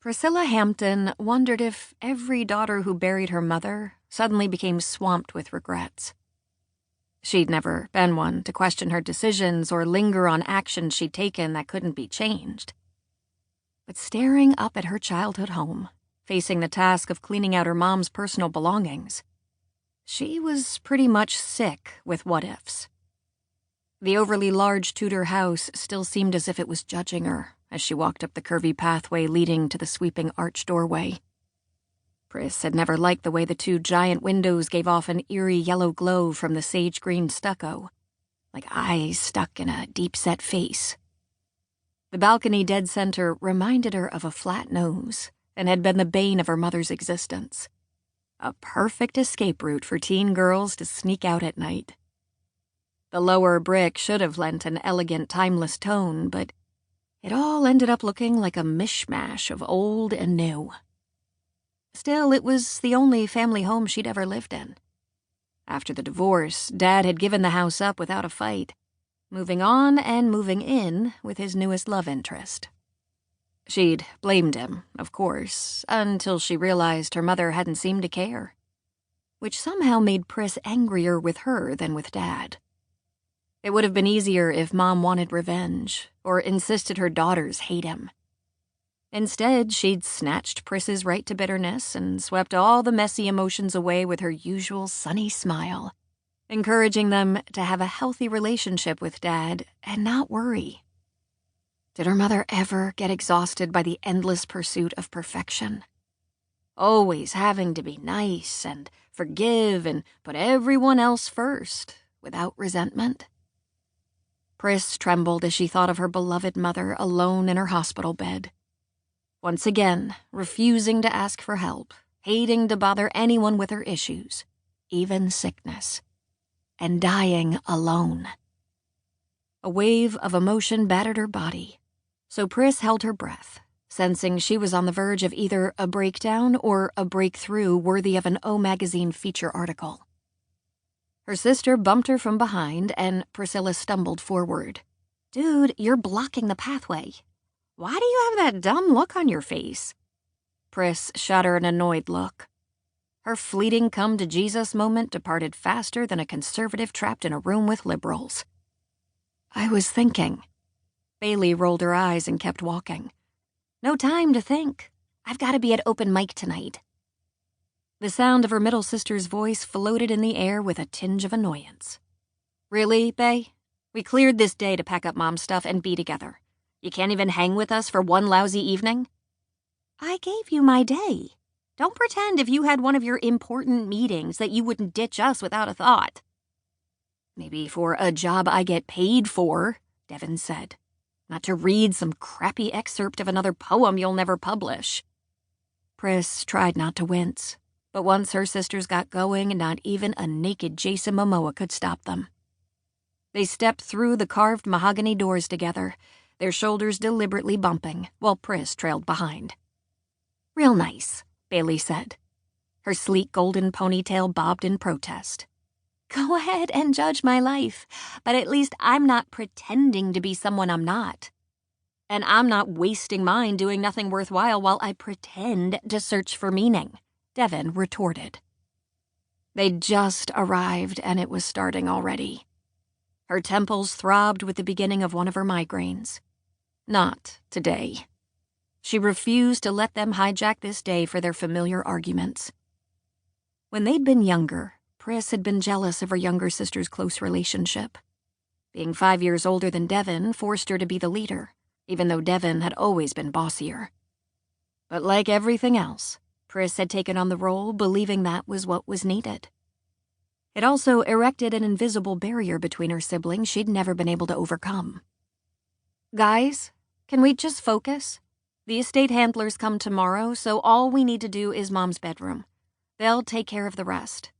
Priscilla Hampton wondered if every daughter who buried her mother suddenly became swamped with regrets. She'd never been one to question her decisions or linger on actions she'd taken that couldn't be changed. But staring up at her childhood home, facing the task of cleaning out her mom's personal belongings, she was pretty much sick with what-ifs. The overly large Tudor house still seemed as if it was judging her as she walked up the curvy pathway leading to the sweeping arch doorway. Pris had never liked the way the two giant windows gave off an eerie yellow glow from the sage-green stucco, like eyes stuck in a deep-set face. The balcony dead center reminded her of a flat nose and had been the bane of her mother's existence. A perfect escape route for teen girls to sneak out at night. The lower brick should have lent an elegant, timeless tone, but it all ended up looking like a mishmash of old and new. Still, it was the only family home she'd ever lived in. After the divorce, Dad had given the house up without a fight, moving on and moving in with his newest love interest. She'd blamed him, of course, until she realized her mother hadn't seemed to care, which somehow made Pris angrier with her than with Dad. It would have been easier if Mom wanted revenge or insisted her daughters hate him. Instead, she'd snatched Pris's right to bitterness and swept all the messy emotions away with her usual sunny smile, encouraging them to have a healthy relationship with Dad and not worry. Did her mother ever get exhausted by the endless pursuit of perfection? Always having to be nice and forgive and put everyone else first, without resentment? Pris trembled as she thought of her beloved mother alone in her hospital bed. Once again, refusing to ask for help, hating to bother anyone with her issues, even sickness, and dying alone. A wave of emotion battered her body, so Pris held her breath, sensing she was on the verge of either a breakdown or a breakthrough worthy of an O Magazine feature article. Her sister bumped her from behind, and Priscilla stumbled forward. "Dude, you're blocking the pathway. Why do you have that dumb look on your face?" Pris shot her an annoyed look. Her fleeting come-to-Jesus moment departed faster than a conservative trapped in a room with liberals. "I was thinking." Bailey rolled her eyes and kept walking. "No time to think. I've got to be at open mic tonight." The sound of her middle sister's voice floated in the air with a tinge of annoyance. "Really, Bay? We cleared this day to pack up Mom's stuff and be together. You can't even hang with us for one lousy evening?" "I gave you my day. Don't pretend if you had one of your important meetings that you wouldn't ditch us without a thought." "Maybe for a job I get paid for," Devon said. "Not to read some crappy excerpt of another poem you'll never publish." Pris tried not to wince, but once her sisters got going, not even a naked Jason Momoa could stop them. They stepped through the carved mahogany doors together, their shoulders deliberately bumping, while Pris trailed behind. "Real nice," Bailey said. Her sleek golden ponytail bobbed in protest. "Go ahead and judge my life, but at least I'm not pretending to be someone I'm not. And I'm not wasting mine doing nothing worthwhile while I pretend to search for meaning," Devon retorted. They'd just arrived, and it was starting already. Her temples throbbed with the beginning of one of her migraines. Not today. She refused to let them hijack this day for their familiar arguments. When they'd been younger, Pris had been jealous of her younger sister's close relationship. Being 5 years older than Devon forced her to be the leader, even though Devon had always been bossier. But like everything else, Pris had taken on the role believing that was what was needed. It also erected an invisible barrier between her siblings she'd never been able to overcome. "Guys, can we just focus? The estate handlers come tomorrow, so all we need to do is Mom's bedroom. They'll take care of the rest.